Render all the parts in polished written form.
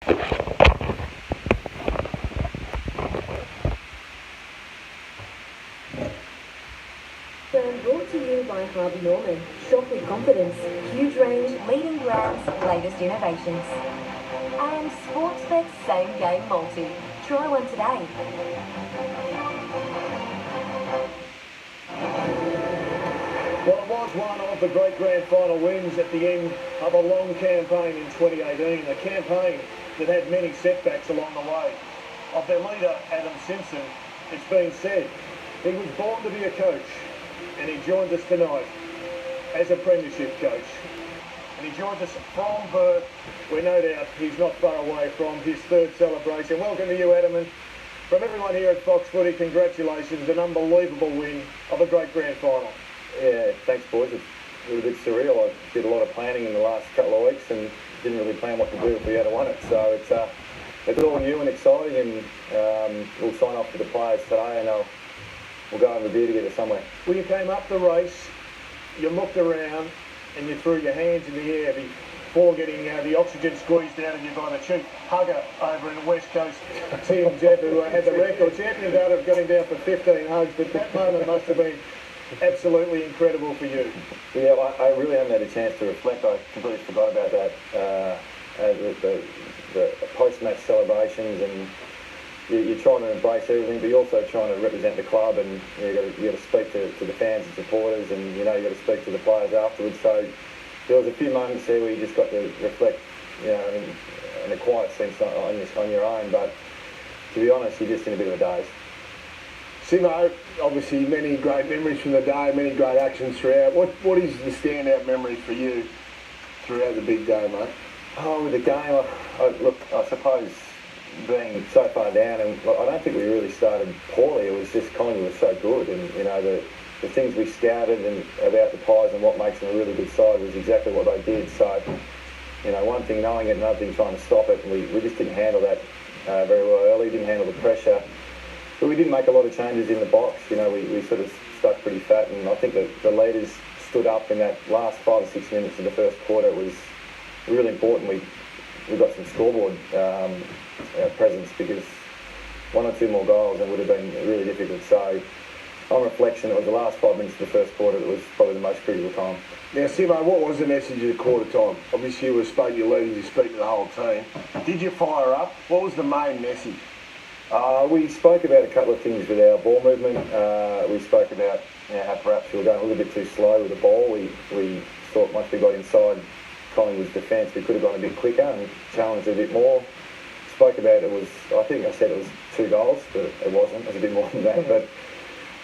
Brought to you by Harvey Norman. Shop with confidence. Huge range, leading brands, latest innovations. And Sportsbet's Same Game Multi. Try one today. Well, it was one of the great grand final wins at the end of a long campaign in 2018, a campaign that had many setbacks along the way. Of their leader, Adam Simpson, it's been said he was born to be a coach, and he joins us tonight as a Premiership coach. And he joins us from Perth, where no doubt he's not far away from his third celebration. Welcome to you, Adam, and from everyone here at Fox Footy, congratulations, an unbelievable win of a great grand final. Yeah, thanks boys. It's a little bit surreal. I did a lot of planning in the last couple of weeks and didn't really plan what to do if we had won it. So it's all new and exciting, and we'll sign off with the players today, and we'll go have a beer together somewhere. When you came up the race, you looked around and you threw your hands in the air before getting the oxygen squeezed out of you by the chief hugger over in the West Coast, Tim Jeff, who had the record. Champions out have got him down for 15 hugs, but that moment must have been absolutely incredible for you. Yeah, I really haven't had a chance to reflect. I completely forgot about that. The post-match celebrations, and you're trying to embrace everything, but you're also trying to represent the club, and you got to speak to the fans and supporters, and you got to speak to the players afterwards. So there was a few moments there where you just got to reflect, in a quiet sense on your own. But to be honest, you're just in a bit of a daze. Simmo, obviously many great memories from the day, many great actions throughout. What is the standout memory for you throughout the big day, mate? Oh, with the game, I suppose being so far down, and I don't think we really started poorly. It was just Collingwood was so good, and the things we scouted and about the Pies and what makes them a really good side was exactly what they did. So, one thing knowing it, another thing trying to stop it, and we just didn't handle that very well early. Didn't handle the pressure. But we didn't make a lot of changes in the box. We sort of stuck pretty fat, and I think that the leaders stood up in that last 5 or 6 minutes of the first quarter. It was really important. We got some scoreboard presence, because 1 or 2 more goals and it would have been really difficult. So on reflection, it was the last 5 minutes of the first quarter that was probably the most critical time. Now, Simmo, what was the message at quarter time? Obviously, you were spoke to your leaders, you speak to the whole team. Did you fire up? What was the main message? We spoke about a couple of things with our ball movement. We spoke about how perhaps we were going a little bit too slow with the ball. We thought once we got inside Collingwood's defence, we could have gone a bit quicker and challenged a bit more. Spoke about I think I said it was 2 goals, but it wasn't. It was a bit more than that. But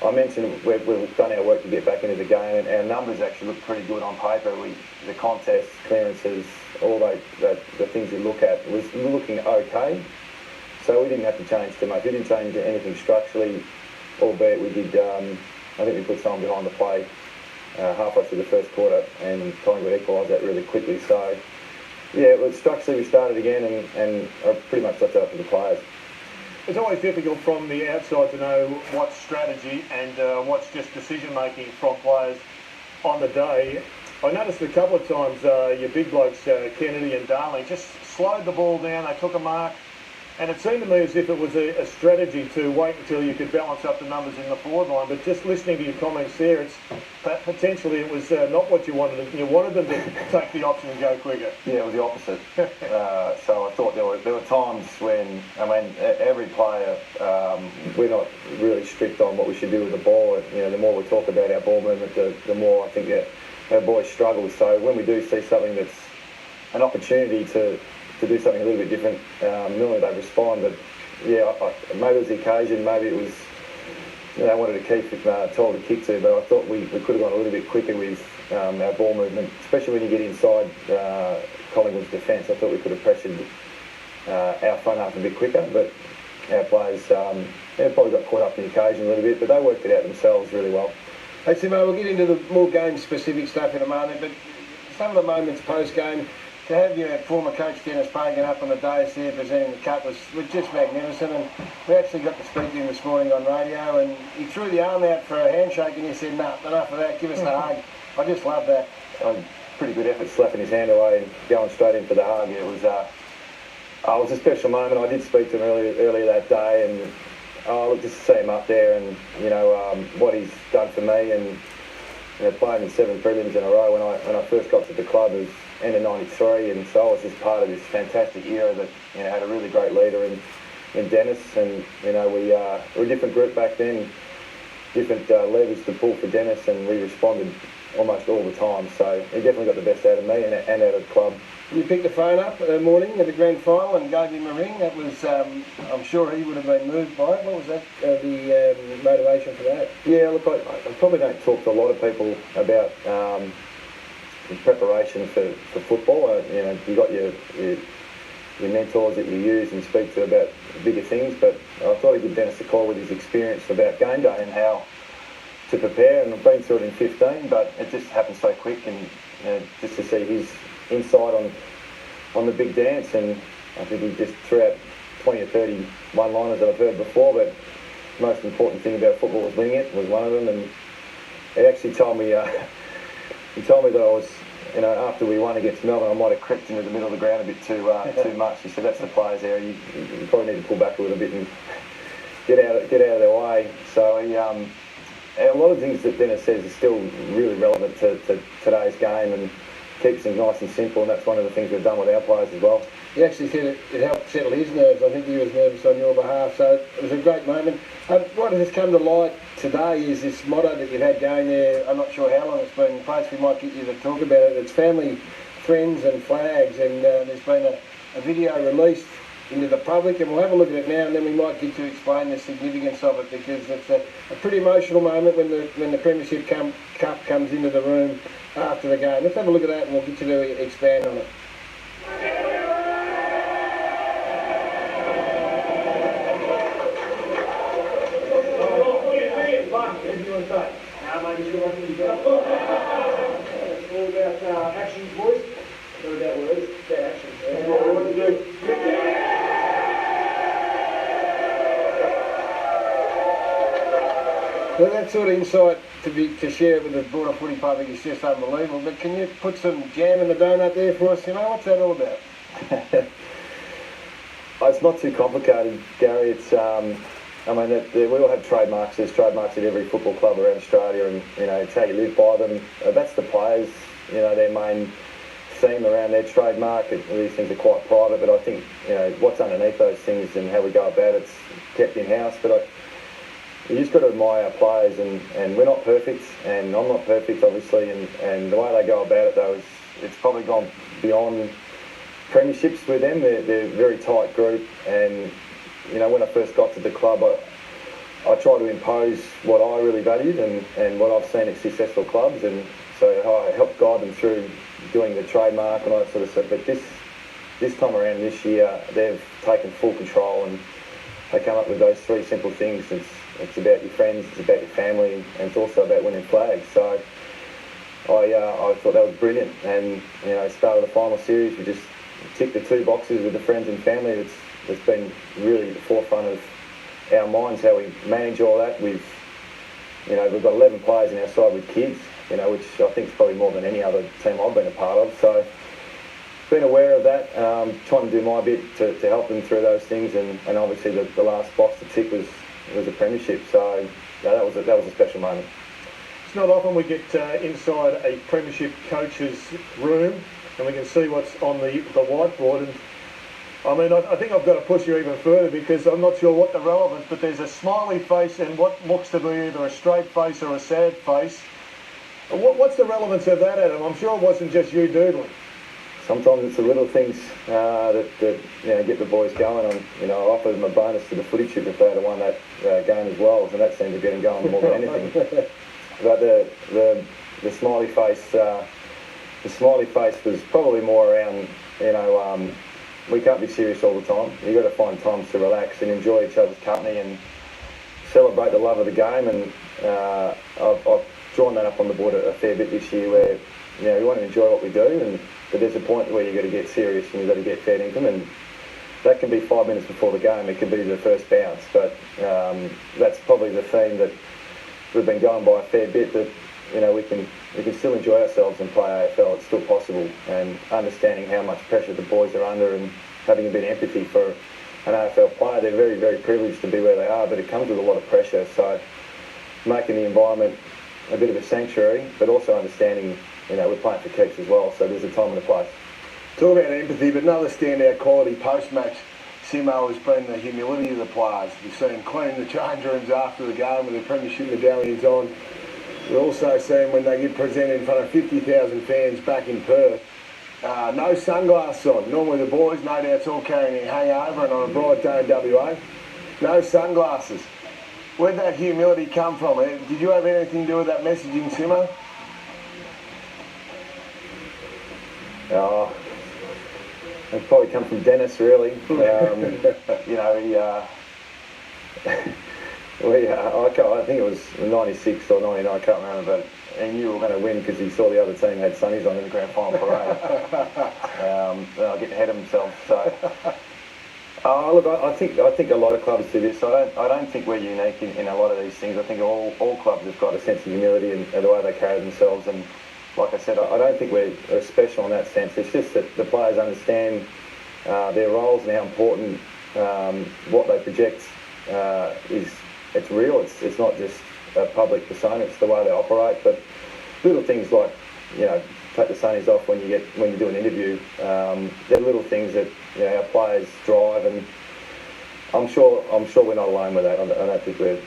I mentioned we've done our work to get back into the game, and our numbers actually look pretty good on paper. The contests, clearances, all the things we look at was looking okay. So we didn't have to change too much. We didn't change anything structurally, albeit we did, I think we put someone behind the play halfway through the first quarter, and Collingwood equalised that really quickly. So, yeah, structurally we started again, and I pretty much left it up to the players. It's always difficult from the outside to know what's strategy and what's just decision-making from players on the day. I noticed a couple of times your big blokes, Kennedy and Darling, just slowed the ball down. They took a mark. And it seemed to me as if it was a strategy to wait until you could balance up the numbers in the forward line. But just listening to your comments there, it's potentially it was not what you wanted. You wanted them to take the option and go quicker. Yeah, it was the opposite. So I thought there were times when, every player, we're not really strict on what we should do with the ball. The more we talk about our ball movement, the more I think that our boys struggle. So when we do see something that's an opportunity to do something a little bit different, normally they respond. But yeah, maybe it was the occasion, maybe it was they wanted to keep it tall to kick to, but I thought we could have gone a little bit quicker with our ball movement, especially when you get inside Collingwood's defence. I thought we could have pressured our front half a bit quicker, but our players probably got caught up in the occasion a little bit, but they worked it out themselves really well. Hey Simmo, we'll get into the more game-specific stuff in a moment, but some of the moments post-game, to have your former coach Dennis Pagan up on the dais there presenting the cup was just magnificent, and we actually got to speak to him this morning on radio, and he threw the arm out for a handshake and he said, "No, enough of that, give us a hug." I just love that. Pretty good effort slapping his hand away and going straight in for the hug. It was it was a special moment. I did speak to him earlier that day, and look, just to see him up there and what he's done for me, and playing in 7 prelims in a row when I first got to the club was end of '93, and so I was just part of this fantastic era that had a really great leader in Dennis, and we were a different group back then, different levers to pull for Dennis, and we responded almost all the time. So he definitely got the best out of me and out of the club. You picked the phone up that morning at the grand final and gave him a ring. That was, I'm sure he would have been moved by it. What was that, the motivation for that? Yeah, look, I probably don't talk to a lot of people about the preparation for football. You got your mentors that you use and speak to about bigger things, but I thought I'd give Dennis a call with his experience about game day and how to prepare, and I've been through it in 15, but it just happened so quick, and just to see his insight on the big dance, and I think he just threw out 20 or 30 one-liners that I've heard before, but the most important thing about football was winning it, was one of them, and he actually told me he told me that I was, after we won against Melbourne, I might have crept into the middle of the ground a bit too much. He said, that's the players area, you probably need to pull back a little bit and get out of their way. So a lot of things that Dennis says is still really relevant to today's game, and keeps things nice and simple, and that's one of the things we've done with our players as well. He actually said it helped settle his nerves. I think he was nervous on your behalf, so it was a great moment. What has come to light today is this motto that you've had going there. I'm not sure how long it's been in place. We might get you to talk about it. It's family, friends and flags, and there's been a video released into the public, and we'll have a look at it now, and then we might get to explain the significance of it, because it's a pretty emotional moment when the Premiership Cup comes into the room after the game. Let's have a look at that, and we'll get you to expand on it. It's all about actions, boys. Not about words, it's about actions. That's what we want to do. Well, that sort of insight to share it with the broader footy public is just unbelievable. But can you put some jam in the donut there for us? What's that all about? It's not too complicated, Gary. It's we all have trademarks. There's trademarks at every football club around Australia, and it's how you live by them. That's the players. Their main theme around their trademark. These things are quite private, but I think what's underneath those things and how we go about it's kept in house. But you just got to admire our players, and we're not perfect, and I'm not perfect, obviously, and the way they go about it, though, it's probably gone beyond premierships with them. They're a very tight group, and when I first got to the club, I tried to impose what I really valued and what I've seen at successful clubs, and so I helped guide them through doing the trademark and all that sort of stuff. But this time around, this year, they've taken full control, and they come up with those 3 simple things. It's about your friends, it's about your family, and it's also about winning flags. So I thought that was brilliant, and started the final series. We just ticked the 2 boxes with the friends and family. It's been really at the forefront of our minds how we manage all that. We've got 11 players in our side with kids, which I think is probably more than any other team I've been a part of. So been aware of that, trying to do my bit to help them through those things, and obviously the last box to tick was a premiership. So that was a special moment. It's not often we get inside a premiership coach's room and we can see what's on the whiteboard. And I think I've got to push you even further, because I'm not sure what the relevance, but there's a smiley face and what looks to be either a straight face or a sad face. What's the relevance of that, Adam? I'm sure it wasn't just you doodling. Sometimes it's the little things that get the boys going. I offered them a bonus to the footy chip if they had won that game as well, and that seemed to get them going more than anything. But the smiley face, was probably more around, we can't be serious all the time. You've got to find times to relax and enjoy each other's company and celebrate the love of the game. And I've drawn that up on the board a fair bit this year, where we want to enjoy what we do, but there's a point where you've got to get serious and you've got to get fair income, and that can be 5 minutes before the game. It could be the first bounce, but that's probably the theme that we've been going by a fair bit, that we can still enjoy ourselves and play AFL. It's still possible, and understanding how much pressure the boys are under, and having a bit of empathy for an AFL player. They're very, very privileged to be where they are, but it comes with a lot of pressure. So making the environment a bit of a sanctuary, but also understanding, we're playing for keeps as well, so there's a time and a place. Talk about empathy, but another standout quality post-match, Simmo, has been the humility of the players. We've seen them clean the change rooms after the game with the Premiership medallions on. We've also seen when they get presented in front of 50,000 fans back in Perth, no sunglasses on. Normally the boys, no doubt's all carrying their hangover, and on a bright day in WA, no sunglasses. Where'd that humility come from? Did you have anything to do with that messaging, Simmo? It probably come from Dennis, really. I think it was 96 or 99, I can't remember, but he knew we were going to win because he saw the other team had sunnies on in the grand final parade. They're getting ahead of themselves. So, look, I think a lot of clubs do this. I don't think we're unique in a lot of these things. I think all clubs have got a sense of humility and the way they carry themselves. And like I said, I don't think we're special in that sense. It's just that the players understand their roles and how important what they project is. It's real. It's not just a public persona. It's the way they operate. But little things like, take the sunnies off when you do an interview. They're little things that our players drive, and I'm sure we're not alone with that. I don't think we're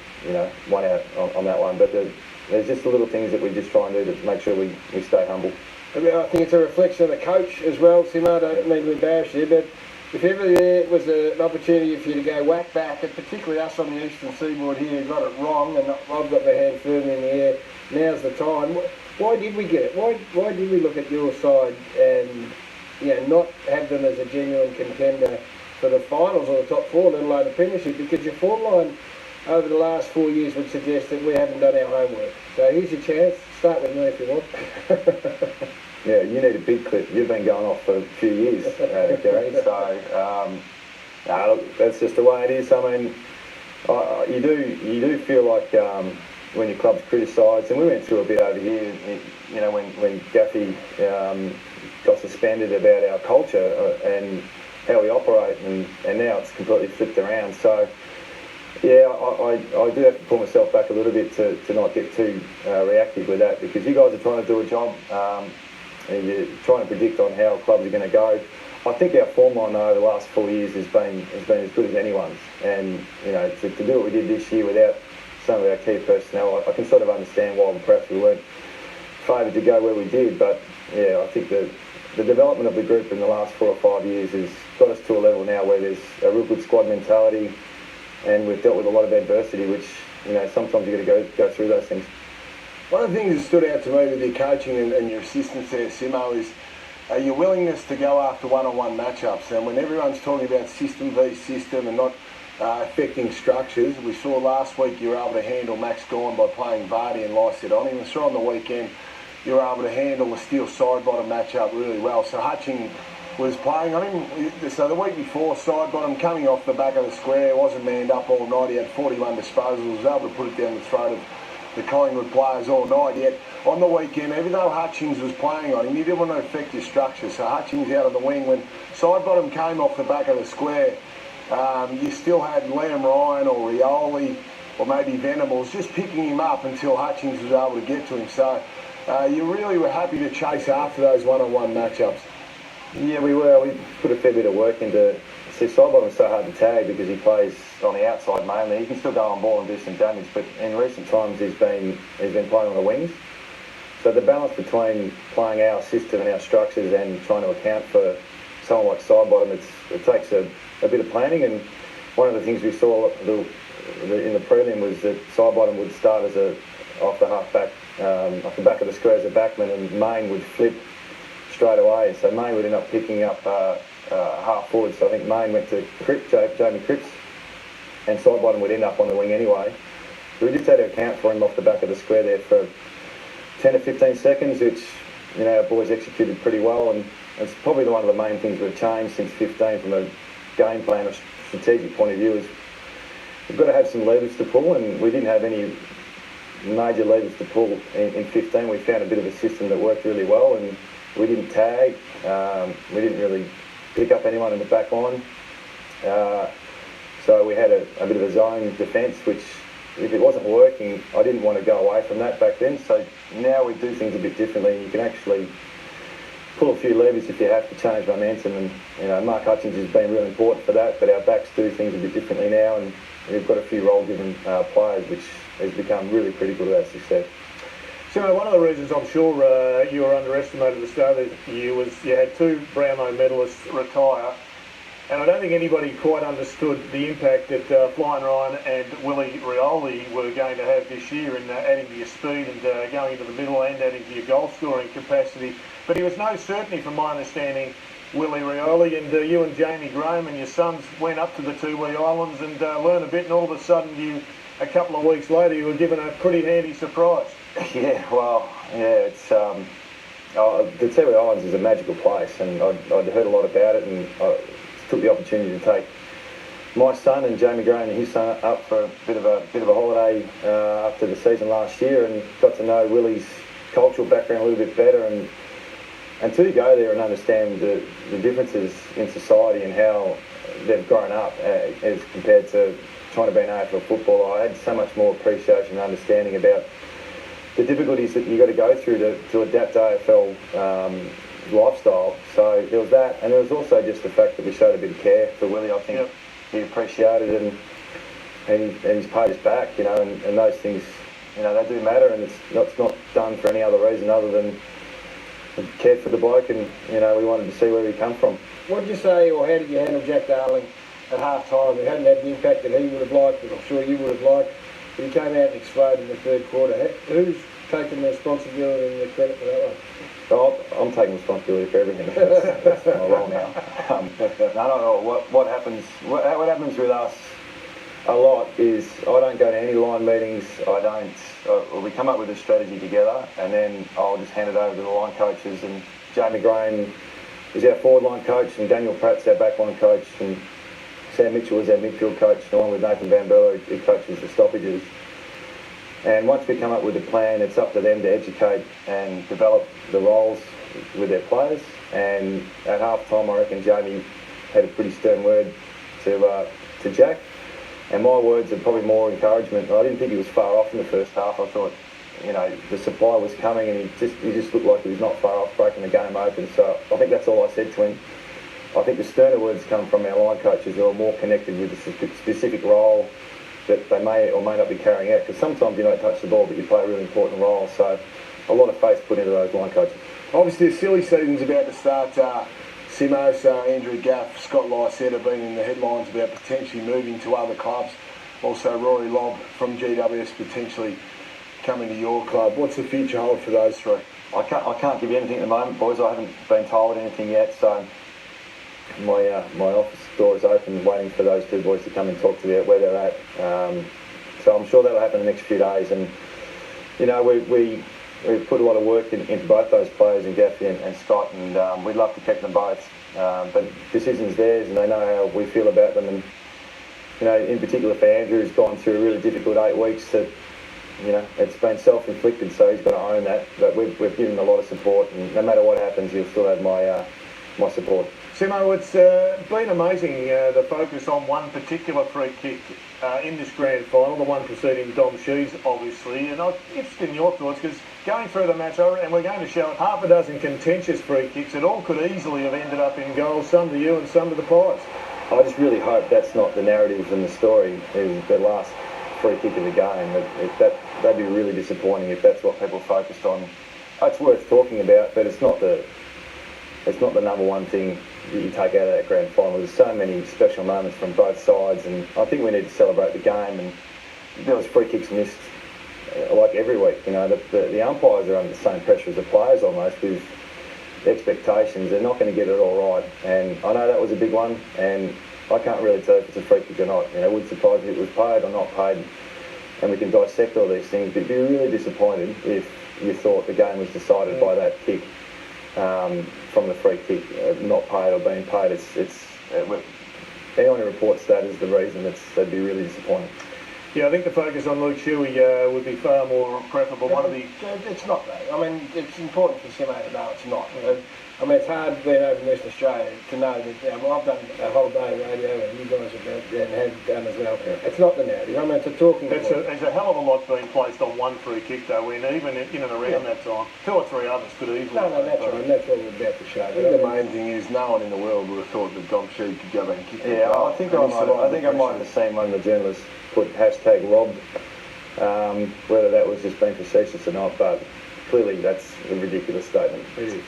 one out on that one. But there's just the little things that we just try and do to make sure we stay humble. I think it's a reflection of the coach as well, Simmo. I don't mean to embarrass you, but if ever there was an opportunity for you to go whack back, and particularly us on the eastern seaboard here who got it wrong, and I've got my hand firmly in the air, now's the time. Why did we get it? Why did we look at your side and not have them as a genuine contender for the finals or the top four, let alone the Premiership? Because your form line over the last 4 years would suggest that we haven't done our homework. So here's your chance. Start with me if you want. Yeah, you need a big clip. You've been going off for a few years, Gary. So look, that's just the way it is. I mean, you do feel like when your club's criticised, and we went through a bit over here, when Gaffy got suspended about our culture and how we operate, and now it's completely flipped around. So, yeah, I do have to pull myself back a little bit to not get too reactive with that, because you guys are trying to do a job. And you're trying to predict on how clubs are going to go. I think our form line over the last 4 years has been as good as anyone's. And to do what we did this year without some of our key personnel, I can sort of understand why perhaps we weren't favoured to go where we did. But yeah, I think the development of the group in the last 4 or 5 years has got us to a level now where there's a real good squad mentality, and we've dealt with a lot of adversity, which sometimes you've got to go through those things. One of the things that stood out to me with your coaching and your assistance there, Simmo, is your willingness to go after one-on-one matchups. And when everyone's talking about system v system and not affecting structures, we saw last week you were able to handle Max Gawn by playing Vardy and Lycett on him. We saw on the weekend you were able to handle the Steele side-bottom matchup really well. So Hutching was playing on him. So the week before, side-bottom coming off the back of the square, wasn't manned up all night. He had 41 disposals, was able to put it down the throat of the Collingwood players all night. Yet on the weekend, even though Hutchings was playing on him, he didn't want to affect his structure. So Hutchings out on the wing. When side-bottom came off the back of the square, you still had Liam Ryan or Rioli or maybe Venables just picking him up until Hutchings was able to get to him. So you really were happy to chase after those one-on-one matchups. Yeah, we were. We put a fair bit of work into. See, Sidebottom's so hard to tag because he plays on the outside mainly. He can still go on ball and do some damage, but in recent times he's been playing on the wings. So the balance between playing our system and our structures and trying to account for someone like Sidebottom, it takes a bit of planning. And one of the things we saw in the prelim was that Sidebottom would start off the half-back, off the back of the square as a backman, and Main would flip straight away. So Main would end up picking up half forward. So I think Main went to Jamie Cripps, and Sidebottom would end up on the wing anyway. So we just had to account for him off the back of the square there for 10 to 15 seconds, which our boys executed pretty well, and it's probably one of the main things we've changed since 15 from a game plan or strategic point of view is we've got to have some levers to pull, and we didn't have any major levers to pull in 15. We found a bit of a system that worked really well, and we didn't tag. We didn't really pick up anyone in the back line. So we had a bit of a zone defence, which if it wasn't working, I didn't want to go away from that back then. So now we do things a bit differently. You can actually pull a few levers if you have to change momentum. And Mark Hutchins has been really important for that. But our backs do things a bit differently now, and we've got a few role-given players, which has become really critical to our success. So one of the reasons I'm sure you were underestimated at the start of the year was you had two Brownlow medalists retire. And I don't think anybody quite understood the impact that Flying Ryan and Willie Rioli were going to have this year in adding to your speed and going into the middle and adding to your goal scoring capacity. But there was no certainty, from my understanding, Willie Rioli, and you and Jamie Graham and your sons went up to the Tiwi Islands and learned a bit, and all of a sudden a couple of weeks later you were given a pretty handy surprise. Yeah, well, yeah, it's the Tiwi Islands is a magical place, and I'd heard a lot about it, and I took the opportunity to take my son and Jamie Graham and his son up for a bit of a holiday after the season last year, and got to know Willie's cultural background a little bit better, and to go there and understand the differences in society and how they've grown up as compared to trying to be an AFL footballer. I had so much more appreciation and understanding about the difficulties that you've got to go through to adapt to AFL lifestyle. So there was that, and there was also just the fact that we showed a bit of care for Willie. I think he appreciated it, and he's paid us back, and those things, they do matter, and it's not done for any other reason other than cared for the bloke, and we wanted to see where he come from. What did you say, or how did you handle Jack Darling at half time? He hadn't had the impact that he would have liked, and I'm sure you would have liked, but he came out and exploded in the third quarter. Who's taking the responsibility and the credit for that one? Oh, I'm taking responsibility for everything. That's my role now. What happens with us a lot is I don't go to any line meetings. We come up with a strategy together, and then I'll just hand it over to the line coaches. And Jamie Graham is our forward line coach, and Daniel Pratt's our back line coach, and Sam Mitchell is our midfield coach, along with Nathan Van Berlo, who coaches the stoppages. And once we come up with a plan, it's up to them to educate and develop the roles with their players. And at half time, I reckon Jamie had a pretty stern word to Jack. And my words are probably more encouragement. I didn't think he was far off in the first half. I thought, the supply was coming, and he just looked like he was not far off breaking the game open. So I think that's all I said to him. I think the sterner words come from our line coaches, who are more connected with the specific role that they may or may not be carrying out, because sometimes you don't touch the ball, but you play a really important role. So a lot of faith put into those line coaches. Obviously, the silly season's about to start. Simmo, so Andrew Gaff, Scott Lycett have been in the headlines about potentially moving to other clubs. Also, Rory Lobb from GWS potentially coming to your club. What's the future hold for those three? I can't give you anything at the moment, boys. I haven't been told anything yet, so my office door is open, waiting for those two boys to come and talk to me where they're at. So I'm sure that'll happen in the next few days. And we've put a lot of work into both those players, in Gaffy and Scott, and we'd love to keep them both. But decision's theirs, and they know how we feel about them. And in particular for Andrew, who's gone through a really difficult 8 weeks. That it's been self-inflicted, so he's got to own that. But we've given him a lot of support, and no matter what happens, he'll still have my support. Simmo, it's been amazing, the focus on one particular free kick in this grand final, the one preceding Dom Shee's, obviously. And I'm interested in your thoughts, because going through the match, and we're going to show half a dozen contentious free kicks that all could easily have ended up in goals, some to you and some to the Pies. I just really hope that's not the narrative and the story, is the last free kick of the game. That'd be really disappointing if that's what people focused on. It's worth talking about, but it's not the number one thing that you take out of that grand final. There's so many special moments from both sides, and I think we need to celebrate the game. And there was free kicks missed like every week. The umpires are under the same pressure as the players almost, with expectations. They're not going to get it all right, and I know that was a big one, and I can't really tell if it's a free kick or not. It would surprise me if it was paid or not paid, and we can dissect all these things, but you'd be really disappointed if you thought the game was decided by that kick. From the free kick, not paid or being paid, anyone who reports that is the reason. They'd be really disappointed. Yeah, I think the focus on Luke Shuey would be far more preferable. One of the... It's not though. I mean, it's important for Simmo to know it's not. I mean, it's hard being over in Western Australia to know that, I've done a whole day of radio and you guys have done as well. It's not the narrative. I mean, it's a talking point. There's a hell of a lot being placed on one free kick though, when even in and around that time, 2 or 3 others could easily... No, that's right, and that's what we're about to show. I think the main thing is no one in the world would have thought that Dom Sheed could go back and kick the Yeah, goal. I think I might have seen one of the journalists put hashtag robbed, whether that was just being facetious or not, but clearly that's a ridiculous statement. It is.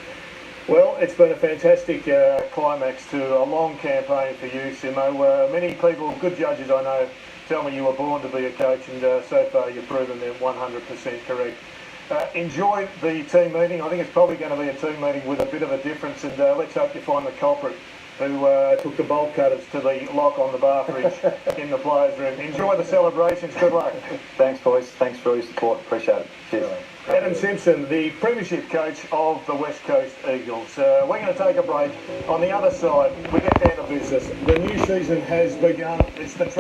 Well, it's been a fantastic climax to a long campaign for you, Simmo. Many people, good judges I know, tell me you were born to be a coach, and so far you've proven them 100% correct. Enjoy the team meeting. I think it's probably going to be a team meeting with a bit of a difference, and let's hope you find the culprit who took the bolt cutters to the lock on the bar fridge in the players' room. Enjoy the celebrations. Good luck. Thanks, boys. Thanks for all your support. Appreciate it. Cheers. Adam Simpson, the Premiership coach of the West Coast Eagles. We're going to take a break. On the other side, we get down to business. The new season has begun. It's the